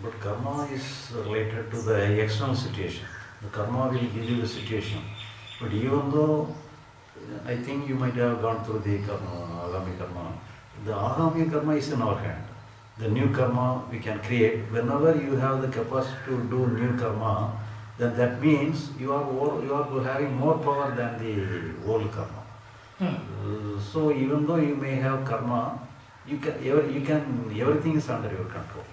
But karma is related to the external situation. The karma will give you the situation. But even though I think you might have gone through the karma, agami karma, the agami karma is in our hand. The new karma we can create. Whenever you have the capacity to do new karma, then that means you are having more power than the old karma. So even though you may have karma, you can everything is under your control.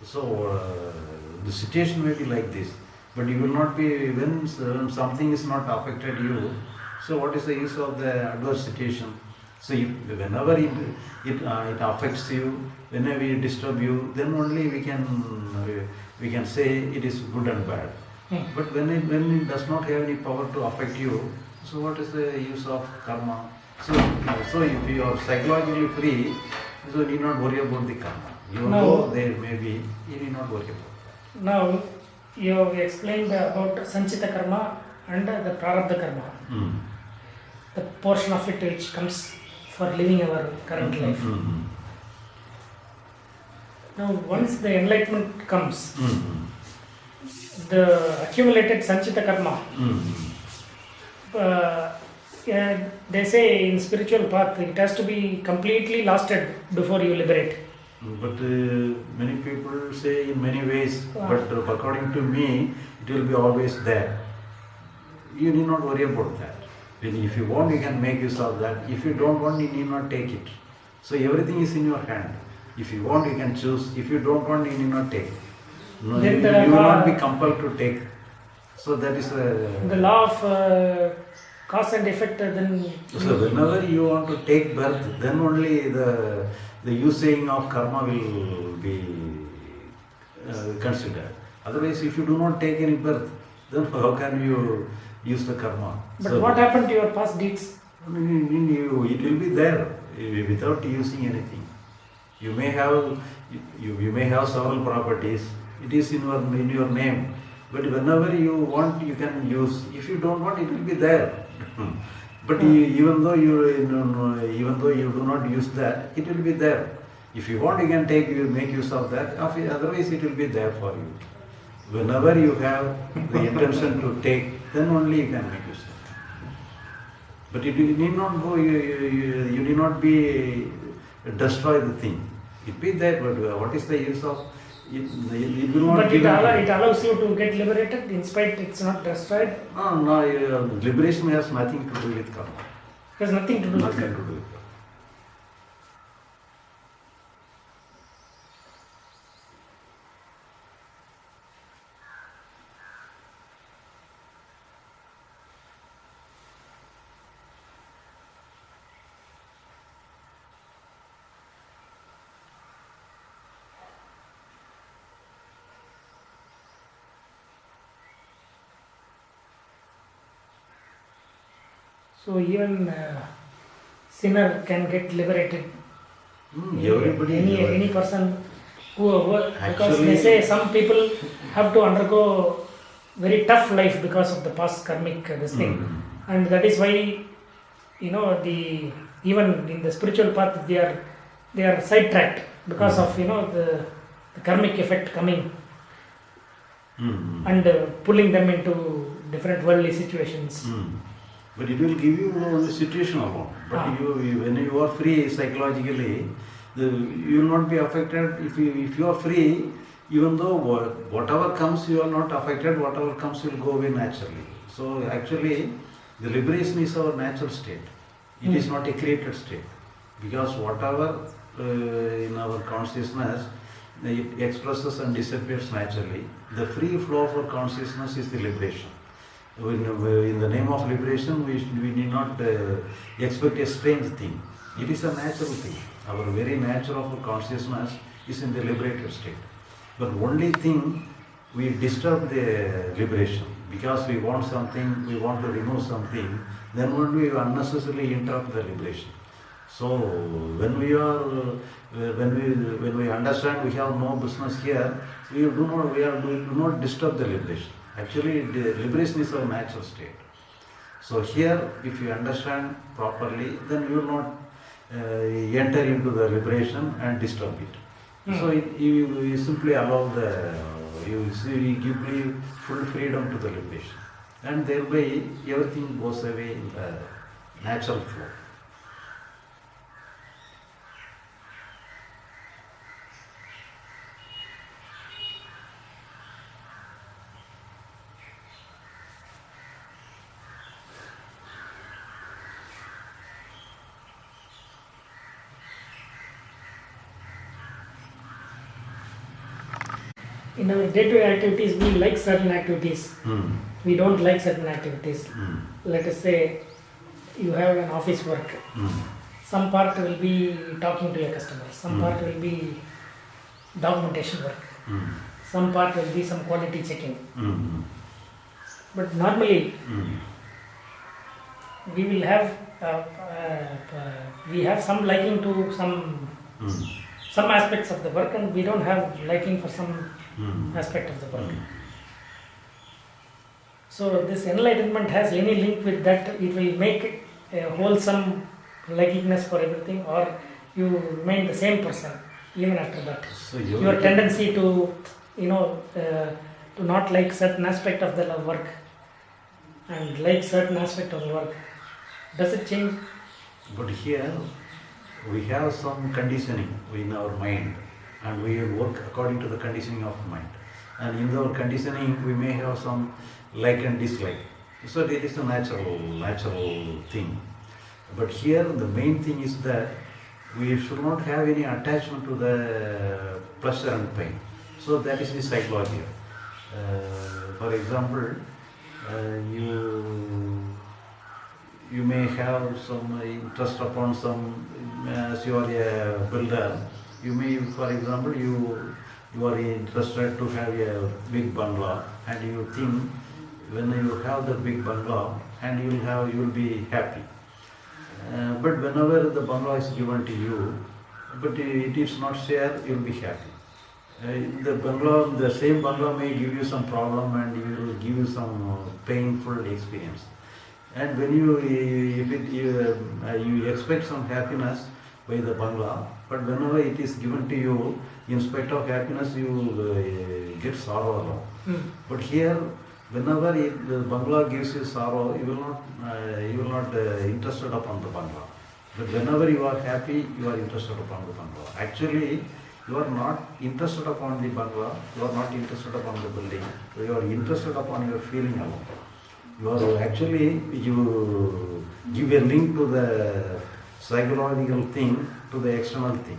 So the situation may be like this, but you will not be when something is not affected you. So what is the use of the adverse situation? So whenever it affects you, whenever it disturb you, then only we can say it is good and bad. But when it does not have any power to affect you, so what is the use of karma? So if you are psychologically free, so you need not worry about the karma. Even though there may be, you need not worry about that. Now you have explained about Sanchita karma and the Prarabdha karma. The portion of it which comes for living our current life. Now once the enlightenment comes, the accumulated Sanchita karma, they say in spiritual path it has to be completely lasted before you liberate. But many people say in many ways, but according to me, it will be always there. You need not worry about that. If you want, you can make use of that. If you don't want, you need not take it. So everything is in your hand. If you want, you can choose. If you don't want, you need not take. No, you will not be compelled to take. So that is the law of cause and effect. Then so whenever you want to take birth, then only the using of karma will be considered. Otherwise, if you do not take any birth, then how can you use the karma? But so what happened to your past deeds? It will be there without using anything. You may have several properties. It is in your name. But whenever you want, you can use. If you don't want, it will be there. But even though you do not use that, it will be there. If you want, you can make use of that. Otherwise, it will be there for you. Whenever you have the intention to take, then only you can make use of it. But you need not go. You need not be destroy the thing. It be there, but what is the use of it? It will not. But it allows you to get liberated in spite it's not destroyed. No, liberation has nothing to do with karma. It has nothing to do Nothing with to do with karma. So even sinner can get liberated. Everybody. Any person who because they say some people have to undergo very tough life because of the past karmic this thing, and that is why even in the spiritual path they are sidetracked because of the karmic effect coming and pulling them into different worldly situations. But it will give you the situation alone. But when you are free psychologically, you will not be affected. If you are free, even though whatever comes, you are not affected. Whatever comes will go away naturally. So actually, the liberation is our natural state. It is not a created state, because whatever in our consciousness it expresses and disappears naturally. The free flow of our consciousness is the liberation. In the name of liberation, we need not expect a strange thing. It is a natural thing. Our very nature of our consciousness is in the liberated state. But only thing, we disturb the liberation because we want something, we want to remove something, then only we unnecessarily interrupt the liberation. So when we understand we have no business here, we do not disturb the liberation. Actually, the liberation is our natural state. So here, if you understand properly, then you will not enter into the liberation and disturb it. So you simply allow you give me full freedom to the limitation, and thereby everything goes away in the natural flow. In our day-to-day activities, we like certain activities. We don't like certain activities. Let us say you have an office work. Some part will be talking to your customers. Some part will be documentation work. Some part will be some quality checking. But normally we will have we have some liking to some aspects of the work, and we don't have liking for some aspect of the work. So this enlightenment has any link with that? It will make a wholesome likingness for everything, or you remain the same person even after that? So Your tendency to to not like certain aspect of the work and like certain aspect of the work, does it change? But here we have some conditioning in our mind, and we work according to the conditioning of mind. And in our conditioning, we may have some like and dislike. So it is a natural thing. But here the main thing is that we should not have any attachment to the pleasure and pain. So that is the psychology. For example, you may have some interest upon some, as you are a builder, you may, for example, you are interested to have a big bungalow, and you think when you have the big bungalow, and you will be happy. But whenever the bungalow is given to you, but it is not shared, you will be happy. The same bungalow may give you some problem, and it will give you some painful experience. And when you expect some happiness by the bungalow, but whenever it is given to you, in spite of happiness, you get sorrow alone. But here, whenever the bungalow gives you sorrow, you will not interested upon the bungalow. But whenever you are happy, you are interested upon the bungalow. Actually, you are not interested upon the bungalow, you are not interested upon the building, you are interested upon your feeling alone. You give a link to the psychological thing to the external thing.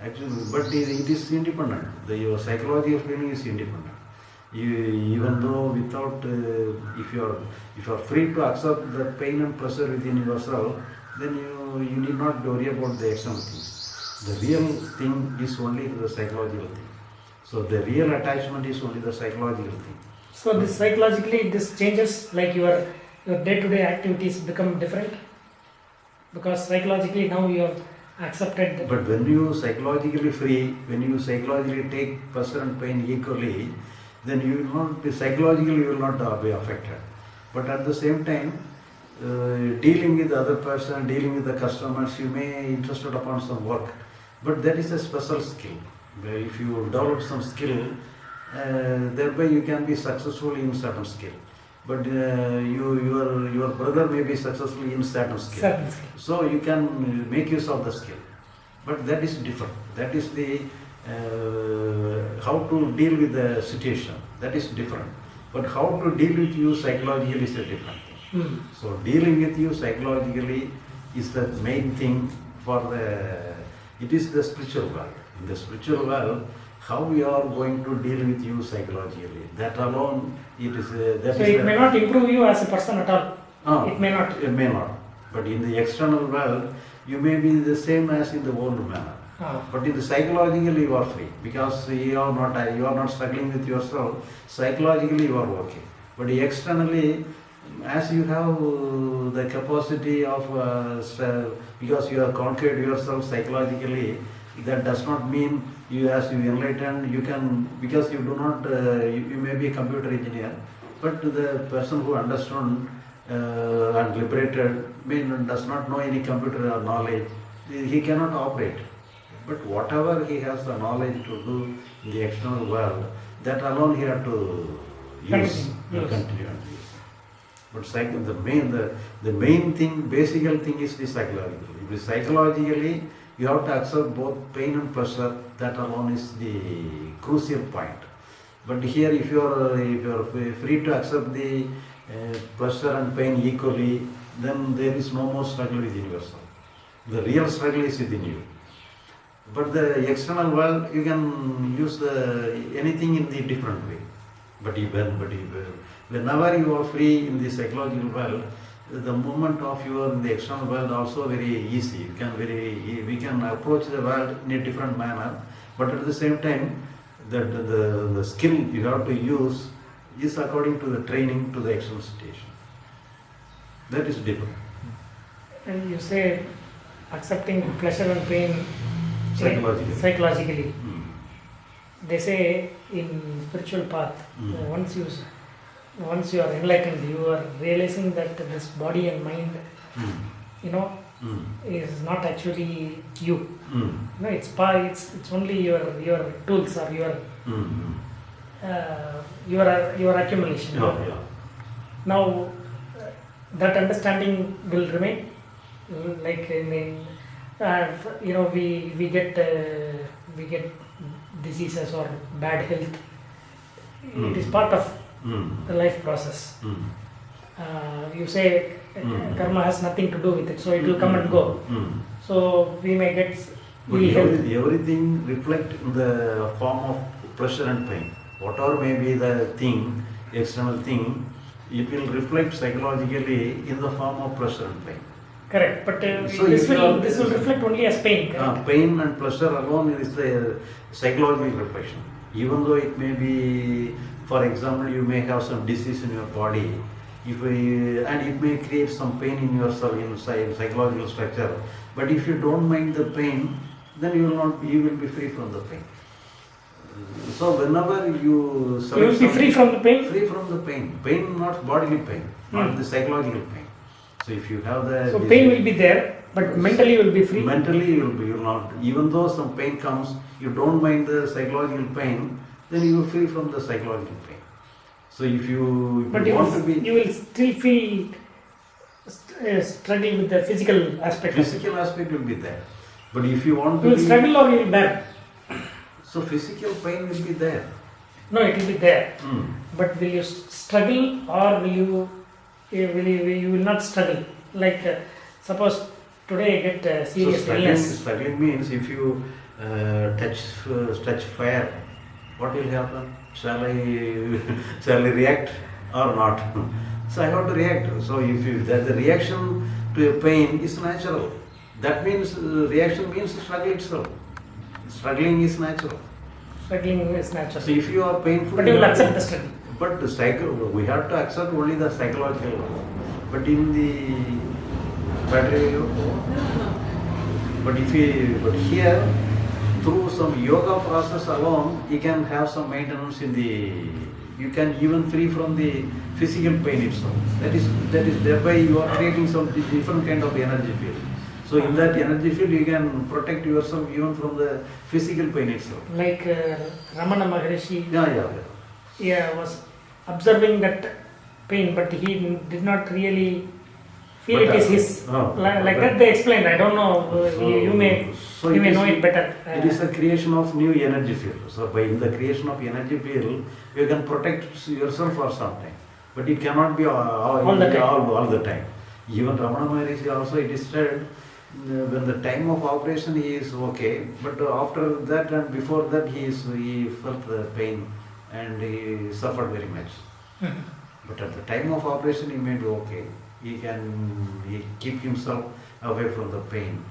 Actually, but it is independent. Your psychological feeling is independent. Even though without, if you are free to accept the pain and pressure within yourself, then you need not worry about the external things. The real thing is only the psychological thing. So the real attachment is only the psychological thing. So this psychologically, this changes, like your day-to-day activities become different, because psychologically now you have accepted. But when you psychologically free, when you psychologically take pleasure and pain equally, then you will not be psychologically, you will not be affected. But at the same time, dealing with the other person, dealing with the customers, you may be interested upon some work, but that is a special skill. If you develop some skill, thereby you can be successful in certain skill. But your brother may be successful in certain skill. So you can make use of the skill. But that is different. That is the how to deal with the situation. That is different. But how to deal with you psychologically is a different thing. So dealing with you psychologically is the main thing it is the spiritual world. In the spiritual world, how we are going to deal with you psychologically. That alone, it may not improve you as a person at all. It may not. It may not. But in the external world, you may be the same as in the old manner. But in the psychologically you are free, because you are not struggling with yourself. Psychologically you are working. But externally, as you have the capacity of because you have conquered yourself psychologically, that does not mean you, as you enlightened, you can, because you do not, you may be a computer engineer, but the person who understood and liberated does not know any computer or knowledge, he cannot operate. But whatever he has the knowledge to do in the external world, that alone he had to use, continue and use. But the main thing, basic thing is the psychological. If it's psychologically, you have to accept both pain and pleasure. That alone is the crucial point. But here, if you are free to accept the pleasure and pain equally, then there is no more struggle within yourself. The real struggle is within you. But the external world, you can use anything in the different way. Whenever you are free in the psychological world, the movement of you in the external world also very easy. We can approach the world in a different manner, but at the same time, the skill you have to use is according to the training to the external situation. That is different. And you say accepting pleasure and pain Psychologically. They say in spiritual path, once you are enlightened, you are realizing that this body and mind, is not actually you. No, it's only your tools or your accumulation. Yeah. Now that understanding will remain. Like we get diseases or bad health. It is part of the life process. You say karma has nothing to do with it, so it will come and go. So we may get everything reflect in the form of pleasure and pain. Whatever may be the thing, external thing, it will reflect psychologically in the form of pleasure and pain. Correct, but this will reflect only as pain. Pain and pleasure alone is the psychological reflection. Even though it may be, for example, you may have some disease in your body, and it may create some pain in yourself in psychological structure. But if you don't mind the pain, then you will be free from the pain. So whenever you will be free from the pain. Free from the pain, not bodily pain, not the psychological pain. So if you have so pain will be there, but mentally you will be free. Mentally you will not. Even though some pain comes, you don't mind the psychological pain, then you will free from the psychological pain. So if you you will still feel struggle with the physical aspect. Physical aspect will be there, but if you want to, you will struggle or you will bear. So physical pain will be there. No, it will be there. But will you struggle or will you not struggle? Like suppose today I get serious illness. Struggling means if you touch fire, what will happen? Shall I react or not? So I have to react. So if the reaction to a pain is natural, that means reaction means struggle itself. Struggling is natural. Struggling is natural. So if you are painful, but you will accept the struggle. But we have to accept only the psychological one. But in the but here, through some yoga process alone, you can have some maintenance you can even free from the physical pain itself. That is thereby you are creating some different kind of energy field. So in that energy field, you can protect yourself even from the physical pain itself. Like Ramana Maharishi. Yeah. Was observing that pain, but he did not really feel it is his. Like that they explained. I don't know. You may know it better. It is a creation of new energy field. So by the creation of energy field, you can protect yourself for some time. But it cannot be all the time. Even Ramana Maharishi also, it is said, when the time of operation he is okay, but after that and before that he felt the pain and he suffered very much. But at the time of operation he may be okay. He keep himself away from the pain.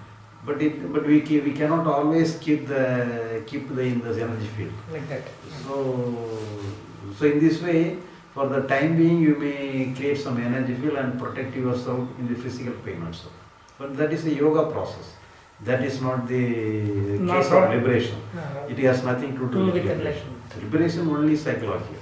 But we cannot always keep in the energy field. Like that. So in this way, for the time being, you may create some energy field and protect yourself in the physical pain also. But that is a yoga process. That is not the case of liberation. It has nothing to do with liberation. Liberation only psychological.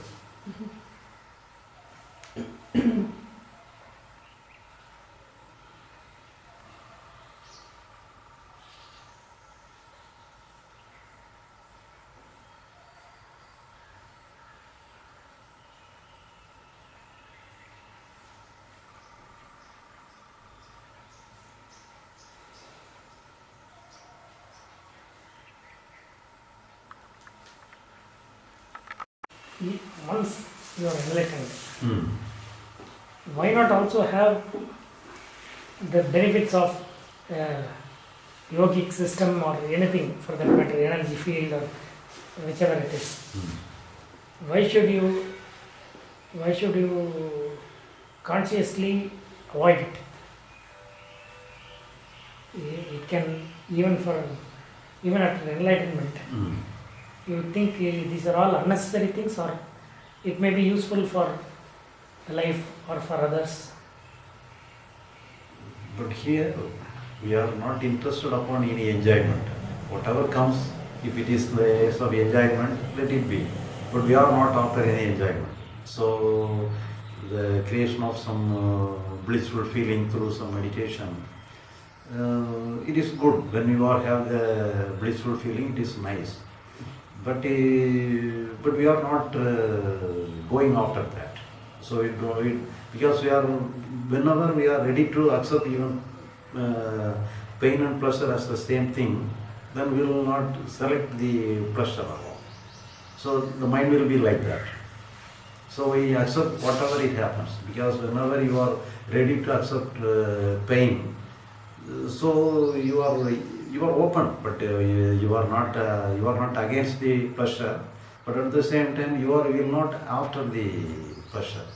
once you are enlightened, Hmm. why not also have the benefits of yogic system or anything for that matter, energy field or whichever it is? Hmm. Why should you consciously avoid it? It can, even after enlightenment, Hmm. you think these are all unnecessary things, or it may be useful for life or for others. But here we are not interested upon any enjoyment. Whatever comes, if it is the case of enjoyment, let it be. But we are not after any enjoyment. So the creation of some blissful feeling through some meditation, it is good. When you are have the blissful feeling, it is nice. But we are not going after that. So because whenever we are ready to accept even pain and pleasure as the same thing, then we will not select the pleasure alone. So the mind will be like that. So we accept whatever it happens, because whenever you are ready to accept pain, so you are open, but you are not against the pleasure, but at the same time you will not after the pleasure.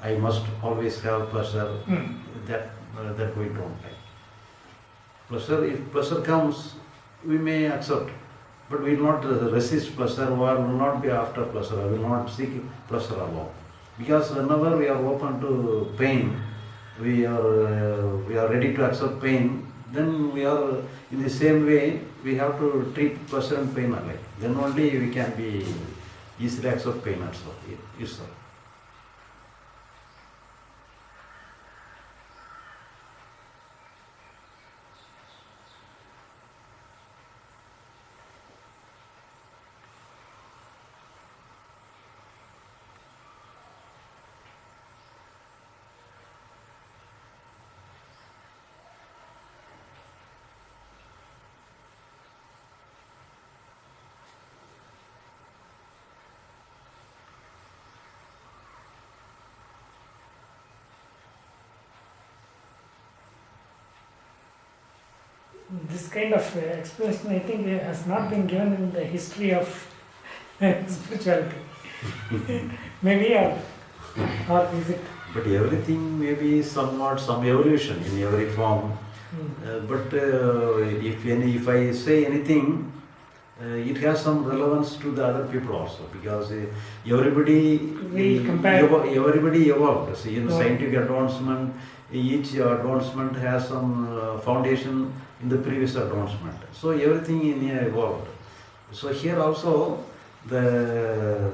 I must always have pleasure. That we don't like. Pleasure, if pleasure comes, we may accept, but we will not resist pleasure, or will not be after pleasure. I will not seek pleasure alone, because whenever we are open to pain, we are ready to accept pain, then we are in the same way we have to treat pleasure and pain alike. Then only we can be easily accept pain also. Yes, sir. This kind of explanation, I think, has not been given in the history of spirituality. Maybe, or is it? But everything may be somewhat some evolution in every form. But if I say anything, it has some relevance to the other people also, because everybody everybody evolved. See, in scientific advancement, each advancement has some foundation in the previous advancement. So everything in here evolved. So here also the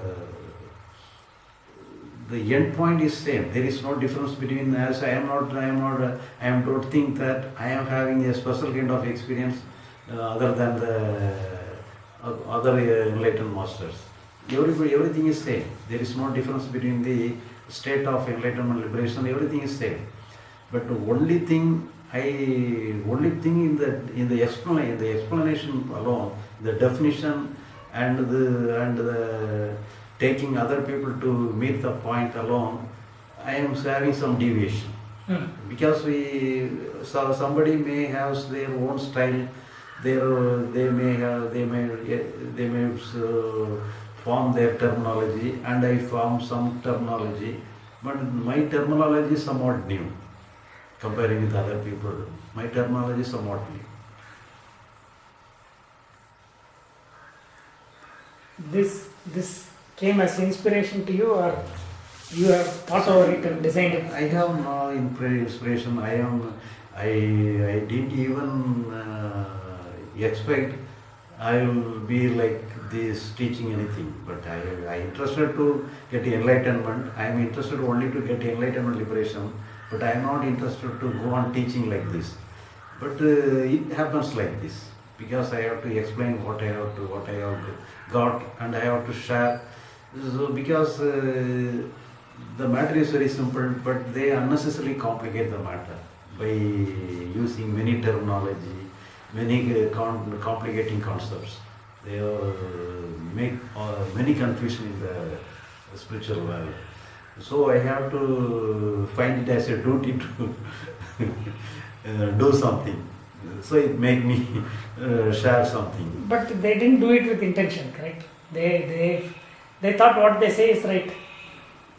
end point is same. There is no difference between, as I don't think that I am having a special kind of experience other than the other enlightened masters. Everything is same. There is no difference between the state of enlightenment, liberation. Everything is same. But the only thing in the explanation alone, the definition and the taking other people to meet the point alone, I am having some deviation. Because somebody may have their own style. They may form their terminology, and I form some terminology, but my terminology is somewhat new comparing with other people. My terminology is somewhat new. This came as inspiration to you, or you have thought over it and designed it? I have no inspiration. I didn't even expect I will be like this teaching anything. But I interested to get enlightenment. I am interested only to get enlightenment, liberation. But I am not interested to go on teaching like this. But it happens like this, because I have to explain what I have got, and I have to share. So because the matter is very simple, but they unnecessarily complicate the matter by using many terminology, many complicating concepts. They make many confusion spiritual value. So I have to find it as a duty to do something. So it made me share something. But they didn't do it with intention, correct? They thought what they say is right,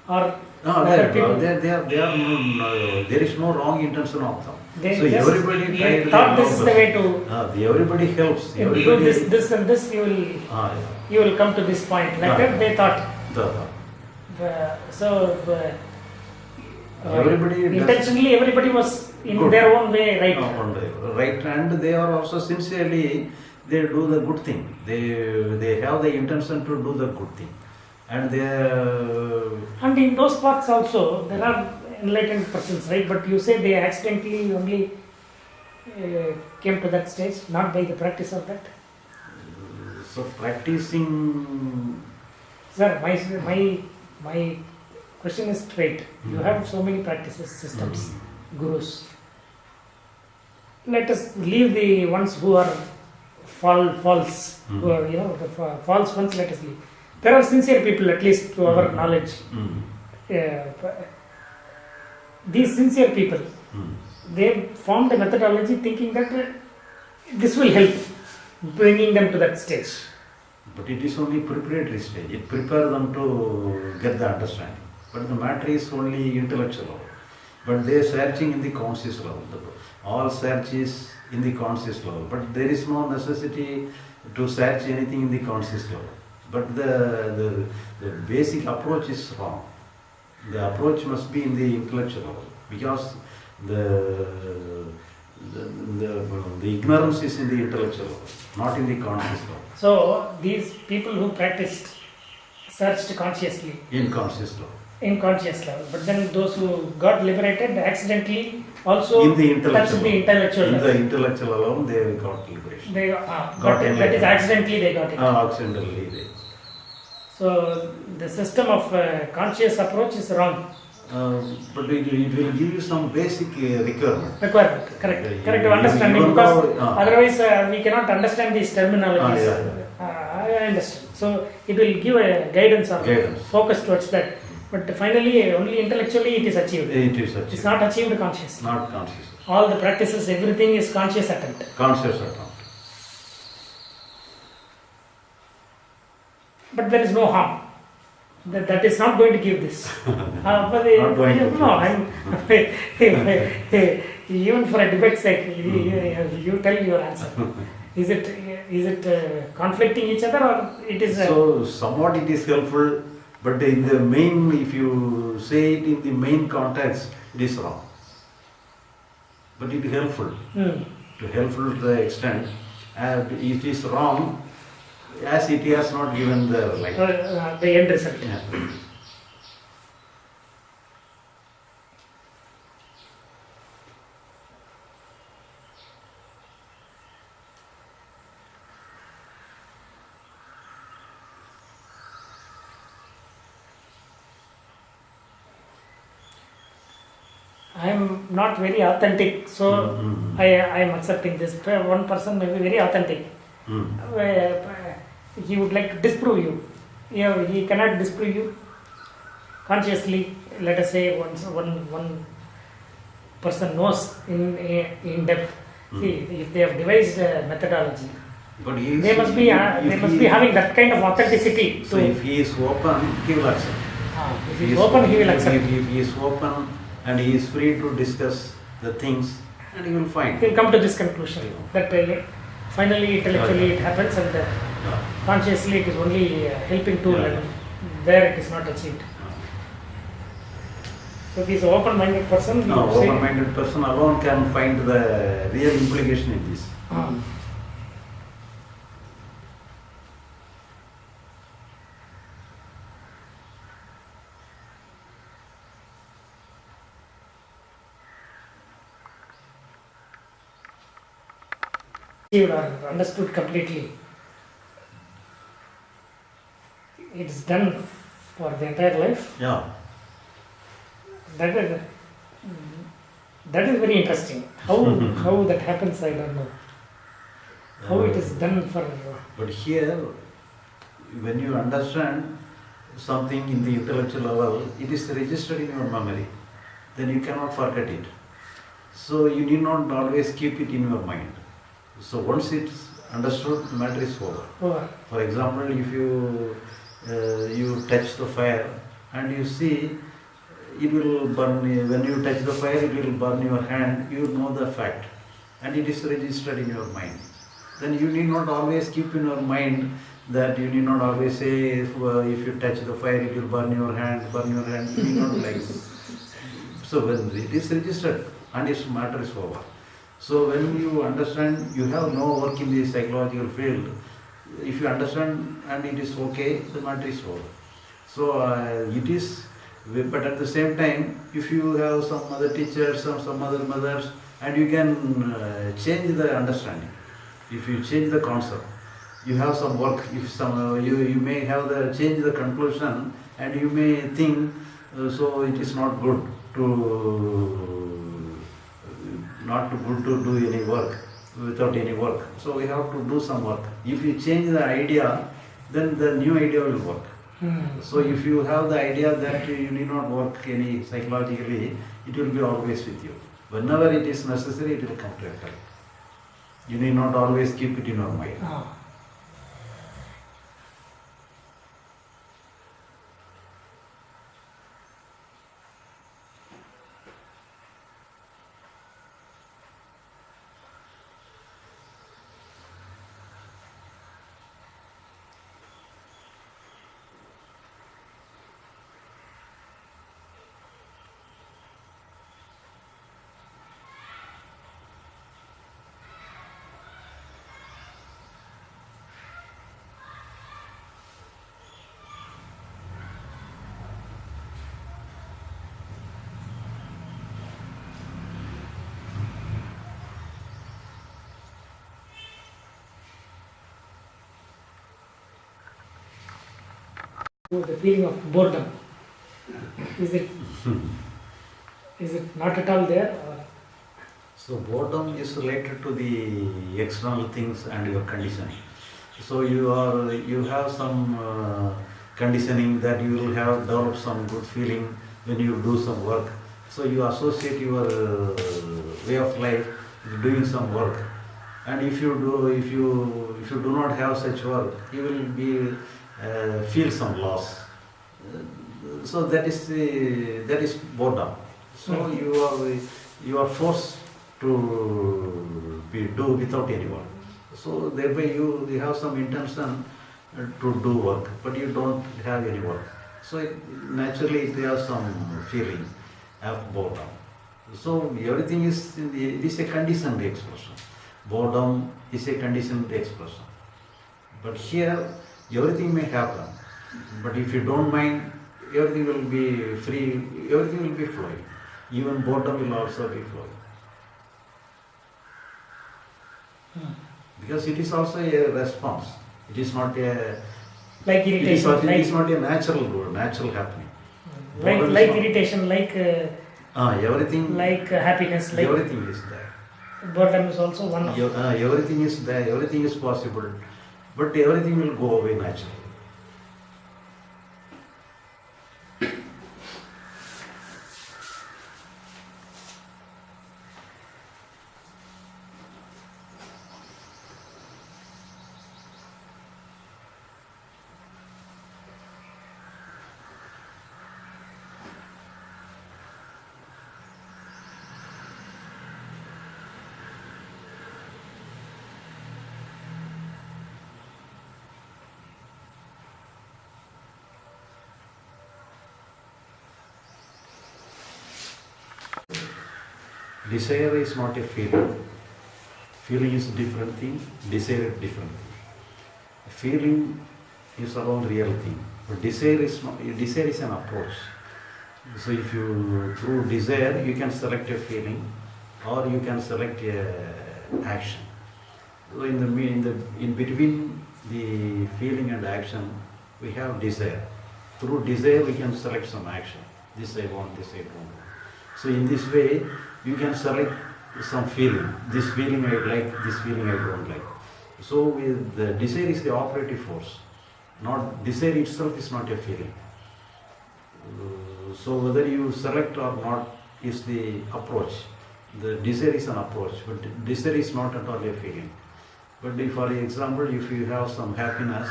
or No, other people. there is no wrong intention of them. They So just everybody they tried thought their this is the best. way to. Everybody helps. If you Everybody, do this and this, Yeah. you will come to this point. Like that, they thought. So Everybody does- intentionally, everybody was in Good. their own way right. One day, right, and they are also sincerely they do the good thing. They have the intention to do the good thing, and they. And in those parts also, there are enlightened persons, right? But you say they accidentally only came to that stage, not by the practice of that. So practicing. Sir, my question is straight. You have so many practices, systems, gurus. Let us leave the ones who are false, who are, the false ones. Let us leave. There are sincere people, at least to our knowledge. These sincere people, they formed a methodology thinking that this will help bringing them to that stage. But it is only preparatory stage. It prepares them to get the understanding. But the matter is only intellectual level. But they are searching in the conscious level. All search is in the conscious level. But there is no necessity to search anything in the conscious level. But the basic approach is wrong. The approach must be in the intellectual level. Because the ignorance is in the intellectual level, not in the conscious level. So these people who practiced searched consciously In conscious level. in conscious level, but then those who got liberated accidentally also In the intellectual touched the intellectual In the level. intellectual level, they got liberation. They got Got it. That is enlightenment. accidentally they got it. Accidentally, they. So the system of conscious approach is wrong. But it will give you some basic requirement. Requirement, correct, Yeah, correct even understanding, though, because ah. otherwise we cannot understand these terminologies. Yeah. I understand. So it will give a guidance or Guidance. focus towards that. But finally, only intellectually it is achieved. It is It's achieved. not achieved consciously. Not conscious. All the practices, everything is conscious attempt. Conscious attempt. But there is no harm. That is not going to give this. Not going to no, I'm even for a debate sake, you tell your answer. Is it conflicting each other, or it is? So somewhat it is helpful, but in the main, if you say it in the main context, it is wrong. But it is helpful. Helpful to the extent, and it is wrong as it has not given the light. The end result. Yeah. I am not very authentic, so I am accepting this. One person may be very authentic. He would like to disprove you. He cannot disprove you consciously. Let us say one person knows in depth. See, if they have devised a methodology, But he is, they must be having that kind of authenticity. So if he is open, he will accept. If he is open, he will accept. If he is open and he is free to discuss the things, and he will find. He will come to this conclusion that finally intellectually it happens, and consciously it is only helping tool, and there it is not achieved. So this open-minded person, No, you say, open-minded person alone can find the real implication in this. achieved or understood completely. It is done for the entire life. Yeah. That is very interesting. How that happens, I don't know. How it is done for. But here, when you understand, something in the intellectual level, it is registered in your memory. Then you cannot forget it. So you need not always keep it in your mind. So once it's understood, the matter is over. Over. For example, if you touch the fire and you see it will burn, when you touch the fire, it will burn your hand, you know the fact, and it is registered in your mind. Then you need not always keep in your mind that you need not always say if you touch the fire, it will burn your hand, you need not like this. So when it is registered and its matter is over. So when you understand, you have no work in the psychological field. If you understand and it is okay, the matter is over. So it is, but at the same time, if you have some other teachers or some other mothers, and you can change the understanding. If you change the concept, you have some work. If some you may have the change the conclusion, and you may think so it is not good to do any work without any work. So we have to do some work. If you change the idea, then the new idea will work. So if you have the idea that you need not work any psychologically, it will be always with you. Whenever it is necessary, it will come to your help. You need not always keep it in your mind. The feeling of boredom, is it not at all there? Or? So boredom is related to the external things and your conditioning. So you have some conditioning that you will have developed some good feeling when you do some work. So you associate your way of life with doing some work. And if you do not have such work, you will be feel some loss. So that is boredom. So you are forced to do without any work. So thereby you have some intention to do work, but you don't have any work. So naturally it has some feeling of boredom. So everything is it is a conditioned expression. Boredom is a conditioned expression. But here everything may happen. But if you don't mind, everything will be free, everything will be flowing. Even boredom will also be flowing. Because it is also a response. It is not a like irritation. It is not a natural happening. Like irritation, like everything. Like happiness, like everything is there. Boredom is also one of. Everything is there. Everything is possible, but everything will go away naturally. Desire is not a feeling. Feeling is a different thing, desire is different thing. Feeling is around real thing, but desire is an approach. So if you, through desire, you can select a feeling or you can select a action. So in between the feeling and action, we have desire. Through desire, we can select some action. This I want, this I don't want. So in this way, you can select some feeling. This feeling I like, this feeling I don't like. So with the desire is the operative force. Not desire itself is not a feeling. So whether you select or not is the approach. The desire is an approach, but desire is not at all a feeling. But if, for example, if you have some happiness,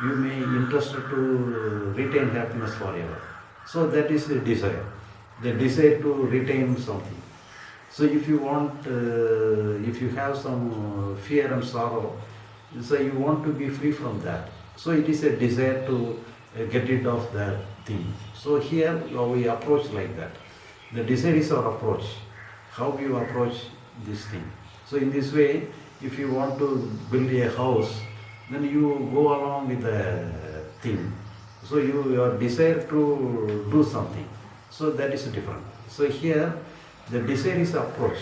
you may interested to retain happiness forever. So that is the desire to retain something. So if you want, if you have some fear and sorrow, so you want to be free from that. So it is a desire to get rid of that thing. So here we approach like that. The desire is our approach. How you approach this thing. So in this way, if you want to build a house, then you go along with the thing. So your desire to do something. So that is different. So here, the desire is approach.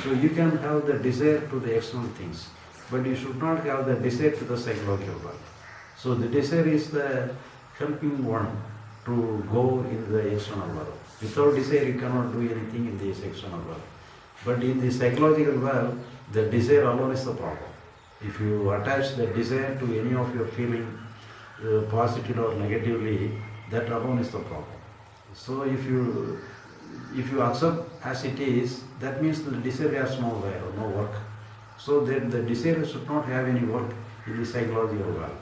So you can have the desire to the external things, but you should not have the desire to the psychological world. So the desire is the helping one to go in the external world. Without desire, you cannot do anything in this external world. But in the psychological world, the desire alone is the problem. If you attach the desire to any of your feeling, positive or negatively, that alone is the problem. So if you accept as it is, that means the desire has no work. So then the desire should not have any work in the psychological world.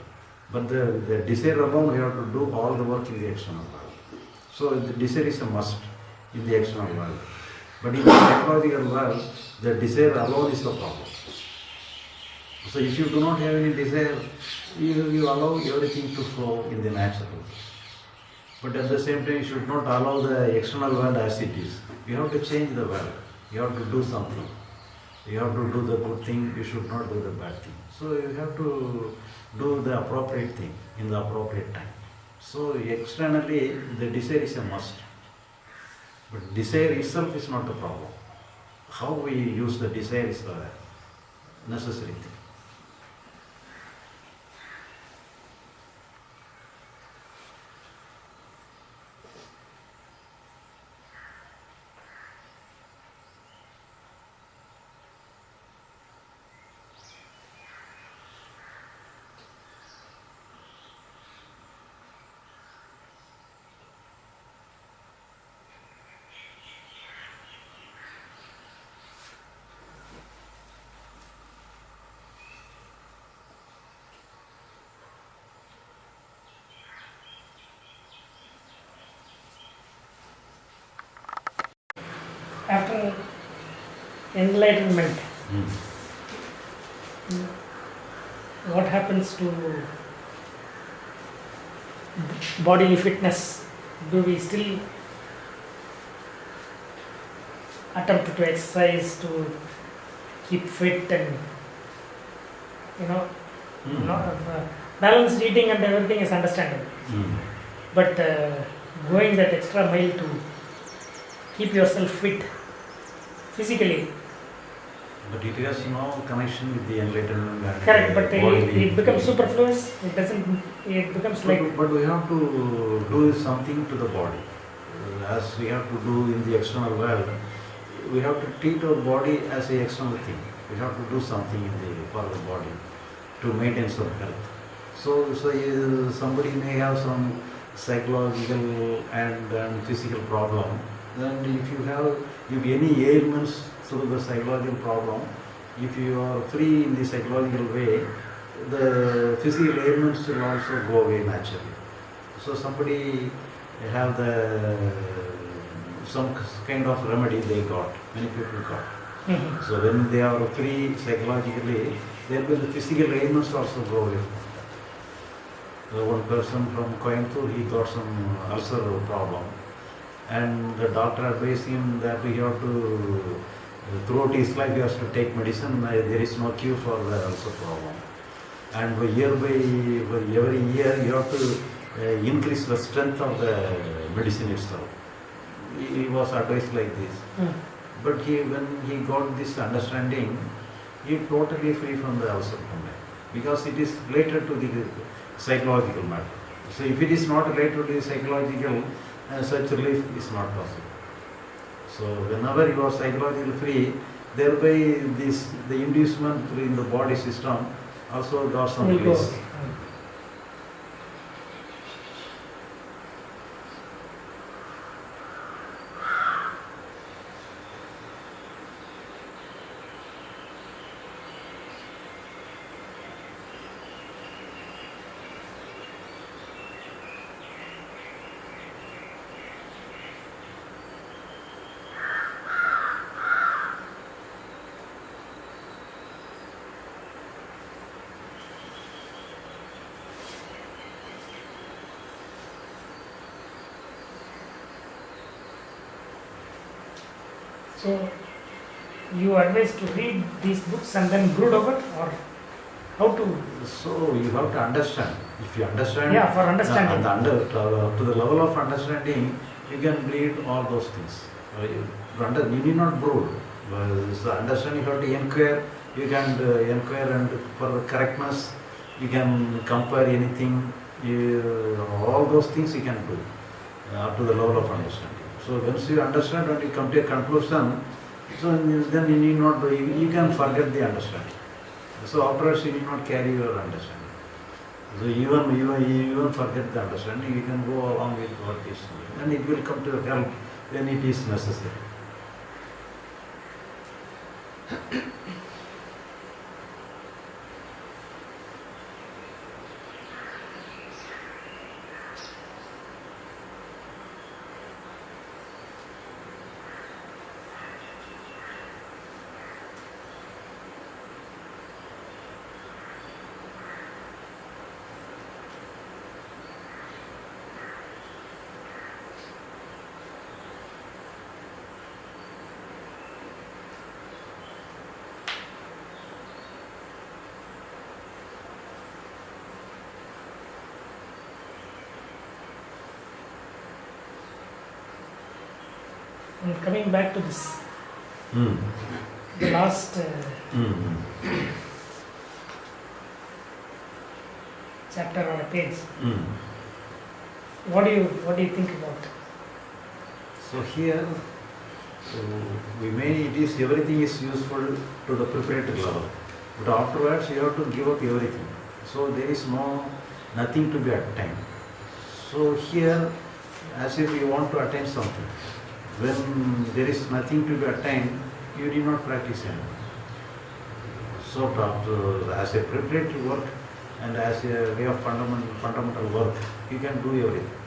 But the desire alone, we have to do all the work in the external world. So the desire is a must in the external world. But in the psychological world, the desire alone is the problem. So if you do not have any desire, you allow everything to flow in the natural. But at the same time, you should not allow the external world as it is. You have to change the world. You have to do something. You have to do the good thing. You should not do the bad thing. So you have to do the appropriate thing in the appropriate time. So externally, the desire is a must. But desire itself is not the problem. How we use the desire is the necessary thing. After enlightenment, what happens to bodily fitness? Do we still attempt to exercise to keep fit and balanced eating and everything is understandable, but going that extra mile to keep yourself fit physically. But it has no connection with the enlightenment. And Correct, but bodily it becomes feeling. superfluous. It doesn't. It becomes like. But we have to do something to the body. As we have to do in the external world, we have to treat our body as an external thing. We have to do something for the body to maintain some health. So somebody may have some psychological and physical problem. Then if any ailments through the psychological problem, if you are free in the psychological way, the physical ailments will also go away naturally. So somebody have some kind of remedy they got, many people got. So when they are free psychologically, then the physical ailments also go away. One person from Coimbatore, he got some ulcer problem. And the doctor advised him that he have to, throughout his life he has to take medicine. There is no cure for the ulcer problem. And every year you have to increase the strength of the medicine itself. He was advised like this. But when he got this understanding, he totally free from the ulcer problem. Because it is related to the psychological matter. So if it is not related to the psychological, such relief is not possible. So whenever you are psychologically free, thereby the inducement in the body system also got some release. So you advise to read these books and then brood over, or how to? So you have to understand. If you understand, Yeah, for understanding. to the level of understanding, you can read all those things. You need not brood. So understand, you have to inquire. You can inquire, and for the correctness, you can compare anything. All those things you can do up to the level of understanding. So once you understand and you come to a conclusion, so then you need not. You can forget the understanding. So afterwards, you need not carry your understanding. So even forget the understanding, you can go along with what is, and it will come to help when it is necessary. And coming back to this, Mm. the last Mm. chapter on a page. Mm. What do you think about? So here, it is everything is useful to the preparatory level, but afterwards you have to give up everything. So there is nothing to be attained. So here, as if you want to attain something, when there is nothing to be attained, you did not practice anything. So as a preparatory work and as a way of fundamental work, you can do everything.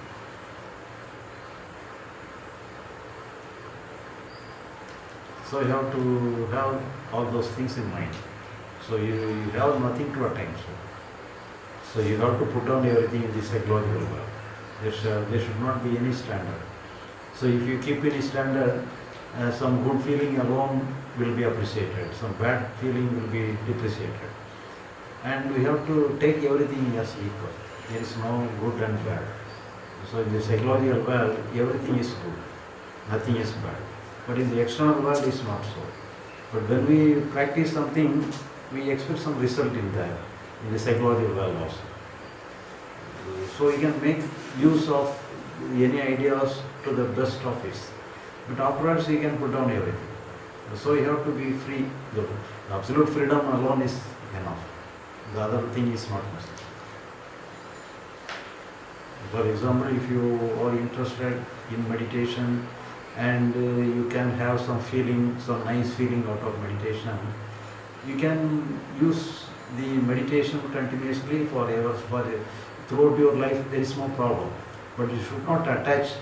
So you have to have all those things in mind. So you have nothing to attain. So you have to put down everything in the psychological world. There should not be any standard. So if you keep any standard, some good feeling alone will be appreciated, some bad feeling will be depreciated. And we have to take everything as equal. There is no good and bad. So in the psychological world, everything is good, nothing is bad. But in the external world, it's not so. But when we practice something, we expect some result in the psychological world also. So we can make use of any ideas to the best of it. But afterwards, you can put down everything. So you have to be free. The absolute freedom alone is enough. The other thing is not necessary. For example, if you are interested in meditation and you can have some feeling, some nice feeling out of meditation, you can use the meditation continuously forever, throughout your life. There is no problem. But you should not attach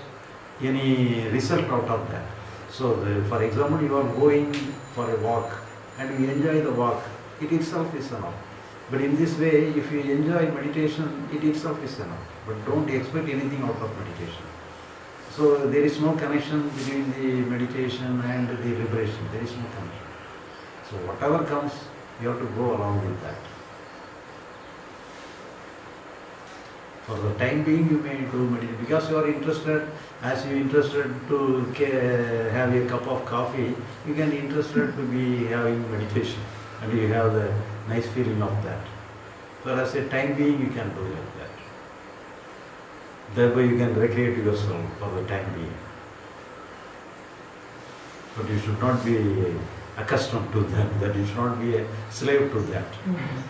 any result out of that. So, for example, you are going for a walk and you enjoy the walk, it itself is enough. But in this way, if you enjoy meditation, it itself is enough. But don't expect anything out of meditation. So there is no connection between the meditation and the liberation. There is no connection. So whatever comes, you have to go along with that. For the time being, you may do meditation because you are interested. As you are interested to have a cup of coffee, you can be interested to be having meditation, and you have the nice feeling of that. So as a time being, you can do like that. Thereby, you can recreate yourself for the time being. But you should not be accustomed to that. That you should not be a slave to that. Mm-hmm.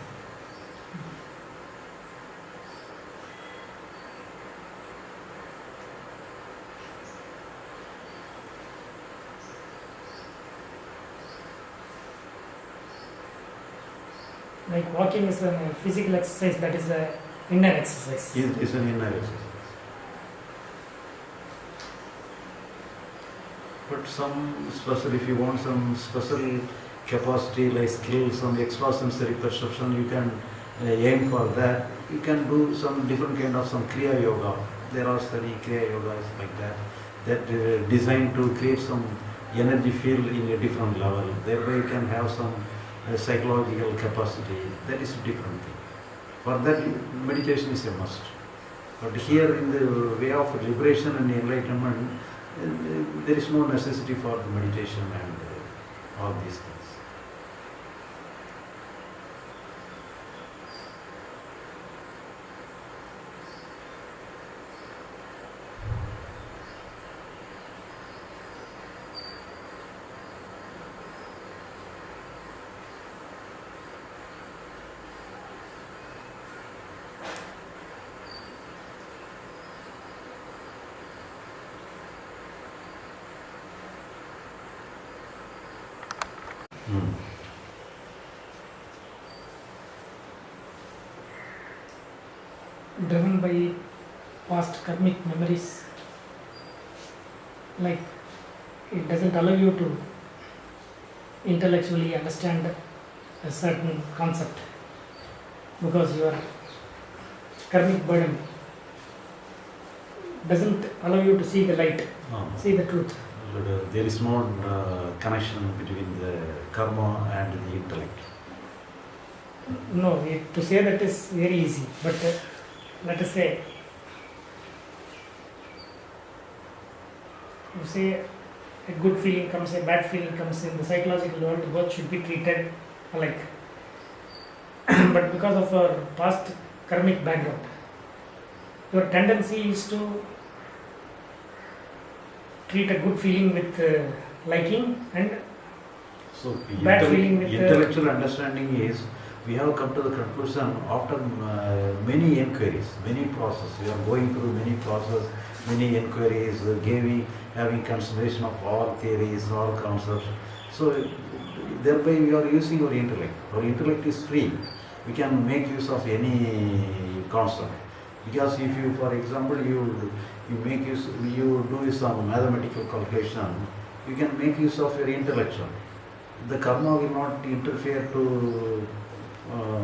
Like walking is a physical exercise, that is a inner exercise. It is an inner exercise. But some special, if you want some special capacity like skill, some extrasensory perception, you can aim for that. You can do some different kind of some Kriya Yoga. There are study Kriya Yogas like that, that designed to create some energy field in a different level. Thereby you can have some psychological capacity. That is a different thing. For that, meditation is a must. But here in the way of liberation and enlightenment, there is no necessity for the meditation and all these things. Driven by past karmic memories, like it doesn't allow you to intellectually understand a certain concept because your karmic burden doesn't allow you to see the light, see the truth. But, there is no connection between the karma and the intellect. No, to say that is very easy, but let us say, you say a good feeling comes, a bad feeling comes. In the psychological world, both should be treated alike. But because of our past karmic background, your tendency is to treat a good feeling with liking and So bad feeling with intellectual understanding is, we have come to the conclusion after many inquiries, many processes. We are going through many processes, many inquiries, having consideration of all theories, all concepts. So thereby we are using our intellect. Our intellect is free. We can make use of any concept. Because if you, for example, you do some mathematical calculation, you can make use of your intellectual. The karma will not interfere to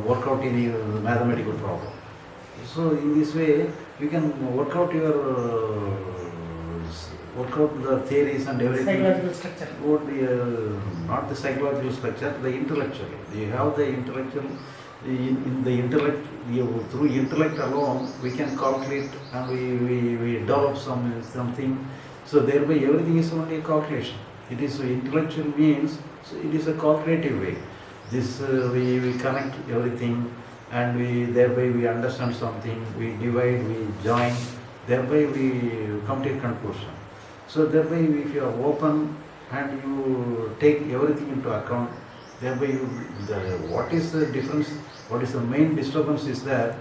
work out any mathematical problem. So in this way, you can work out the theories and everything. psychological structure. Not the psychological structure, the intellectual. You have the intellectual. In the intellect, through intellect alone, we can calculate and we develop something. So thereby everything is only a calculation. It is intellectual means, so it is a calculative way. This we connect everything, and thereby we understand something. We divide, we join. Thereby we come to a conclusion. So thereby, if you are open and you take everything into account, thereby what is the difference? What is the main disturbance is that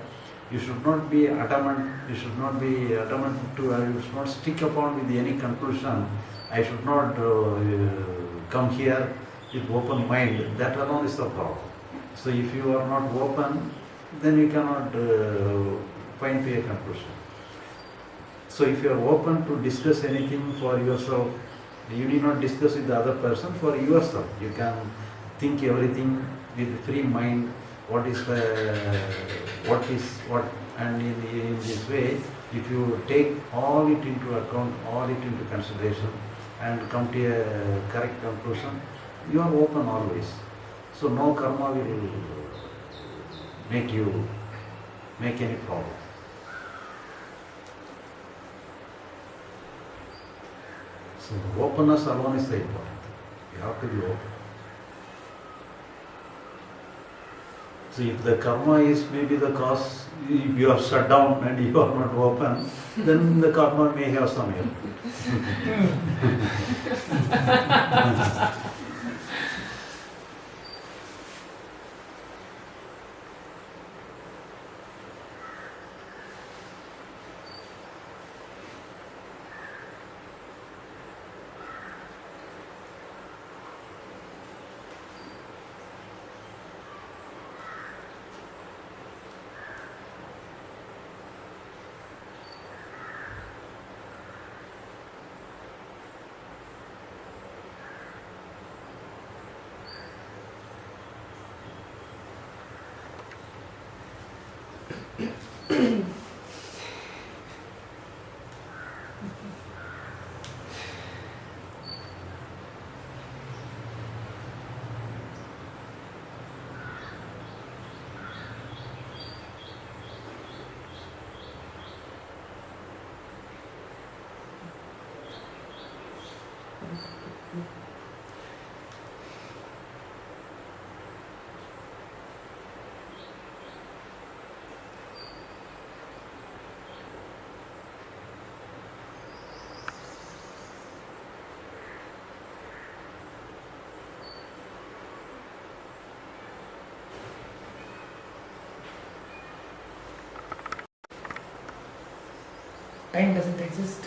you should not be adamant. You should not you should not stick upon with any conclusion. I should not come here with open mind. That alone is the problem. So if you are not open, then you cannot find to a conclusion. So if you are open to discuss anything for yourself, you need not discuss with the other person. For yourself, you can think everything with free mind. What, and in this way, if you take all it into account, all it into consideration, and come to a correct conclusion, you are open always. So no karma will make any problem. So openness alone is the important. You have to be open. So if the karma is maybe the cause, if you are shut down and you are not open, then the karma may have some help. Time doesn't exist.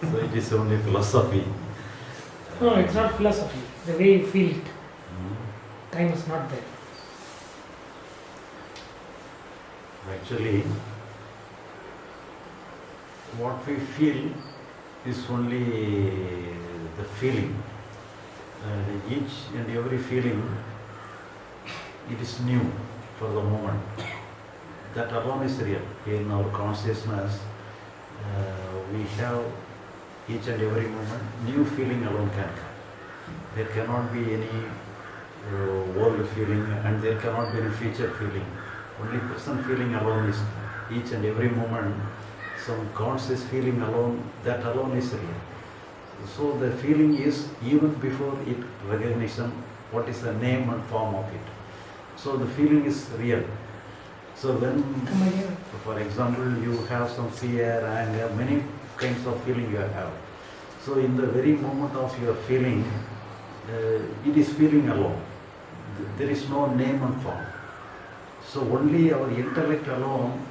So it is only philosophy. No, it's not philosophy. The way you feel it, Mm. time is not there. Actually, what we feel is only the feeling. Each and every feeling, it is new for the moment. That alone is real. In our consciousness, we have each and every moment, new feeling alone can come. There cannot be any old feeling and there cannot be any future feeling. Only present feeling alone is each and every moment. Some conscious feeling alone, that alone is real. So the feeling is even before it recognition, what is the name and form of it. So the feeling is real. So when, Come again. for example, you have some fear, anger, many kinds of feeling you have. So in the very moment of your feeling, it is feeling alone. There is no name and form. So only our intellect alone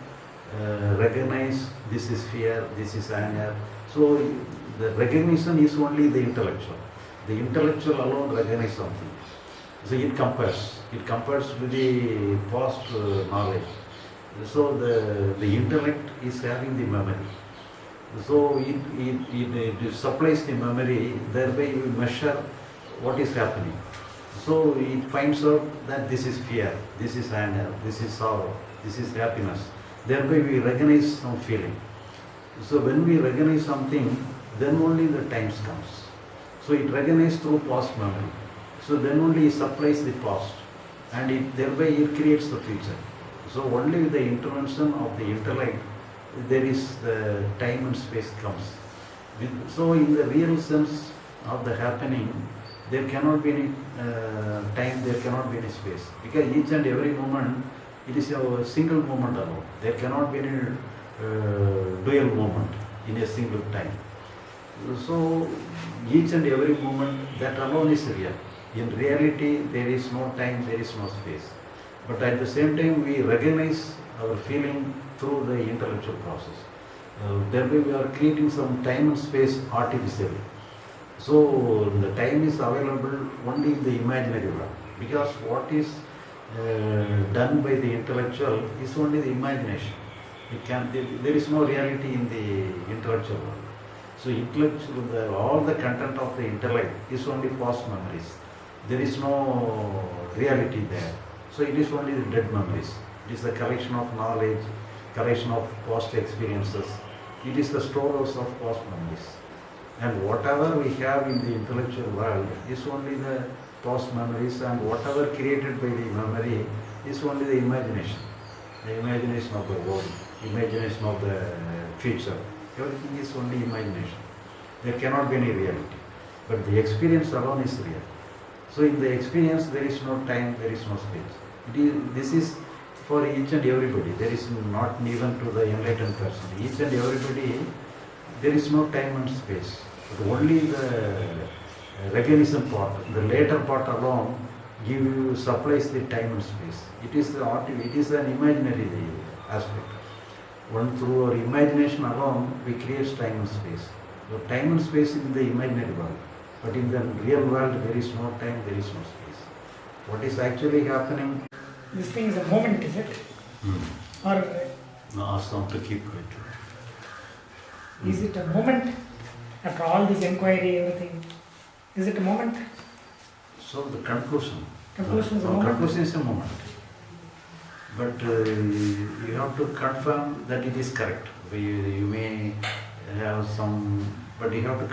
recognize this is fear, this is anger. So the recognition is only the intellectual. The intellectual alone recognize something. So it compares with the past knowledge. So the intellect is having the memory. So it supplies the memory, thereby you measure what is happening. So it finds out that this is fear, this is anger, this is sorrow, this is happiness. Thereby we recognize some feeling. So when we recognize something, then only the times comes. So it recognizes through past memory. So then only it supplies the past and thereby it creates the future. So only with the intervention of the intellect, there is the time and space comes. So in the real sense of the happening, there cannot be any time, there cannot be any space. Because each and every moment, it is a single moment alone. There cannot be any dual moment in a single time. So each and every moment, that alone is real. In reality, there is no time, there is no space. But at the same time, we recognize our feeling through the intellectual process. Thereby we are creating some time and space artificially. So the time is available only in the imaginary world. Because what is done by the intellectual is only the imagination. There is no reality in the intellectual world. So all the content of the intellect is only past memories. There is no reality there. So it is only the dead memories. It is the collection of knowledge, collection of past experiences. It is the storehouse of past memories. And whatever we have in the intellectual world is only the past memories, and whatever created by the memory is only the imagination. The imagination of the world, imagination of the future. Everything is only imagination. There cannot be any reality. But the experience alone is real. So in the experience there is no time, there is no space. This is for each and everybody. There is not even to the enlightened person. Each and everybody, there is no time and space. But only the recognition part, the later part alone, supplies the time and space. It is an imaginary aspect. One through our imagination alone, we create time and space. So time and space in the imaginary world. But in the real world, there is no time, there is no space. What is actually happening? This thing is a moment, is it? Or No, ask them to keep quiet. is it a moment? After all this inquiry, everything, is it a moment? So the conclusion. Conclusion is a moment. Conclusion is a moment. But you have to confirm that it is correct. You may have some, but you have to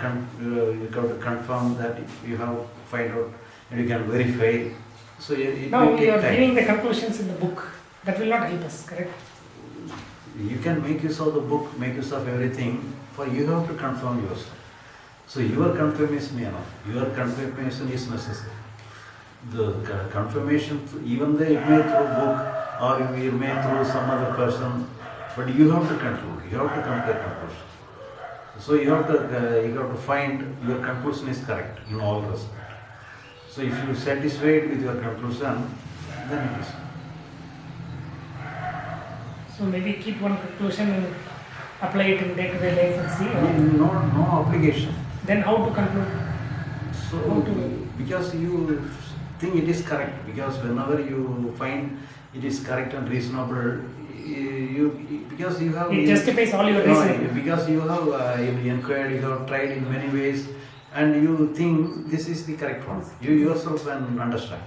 confirm that you have to find out and you can verify. So it Now will we take are time. giving the conclusions in the book. That will not help us, correct? you can make use of the book, make use of everything, for you have to confirm yourself. So your confirmation, your confirmation is necessary. The confirmation, even though it may through book or it may through some other person, but you have to conclude, you have to come to a conclusion. So you have to find your conclusion is correct in all respects. So if you are satisfied with your conclusion, then it is. So maybe keep one conclusion and apply it in day-to-day life and see. No obligation. Then how to conclude? So because you think it is correct, because whenever you find it is correct and reasonable, because you have It justifies all your reasoning. because you have inquired, you have tried in many ways, and you think this is the correct one. You yourself can understand.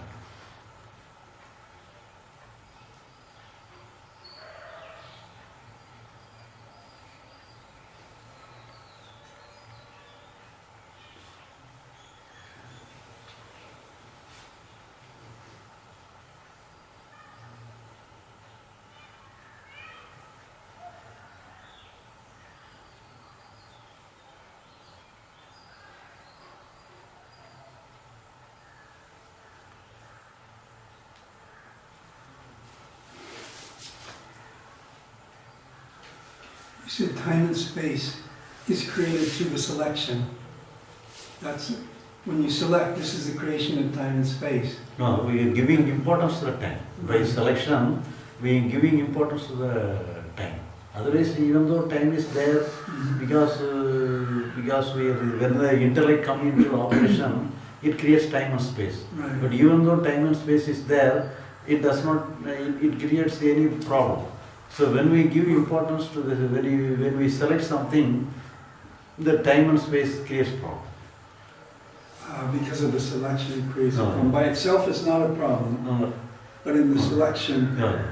You said time and space is created through the selection. That's when you select, this is the creation of time and space. No, we are giving importance to the time. By selection, we are giving importance to the time. Otherwise, even though time is there, because when the intellect comes into operation, it creates time and space. Right. But even though time and space is there, it does not, it creates any problem. So when we give importance to this, when we select something, the time and space creates problem. Because of the selection it creates a No. problem. By itself it's not a problem, No, but in the No. selection, yeah.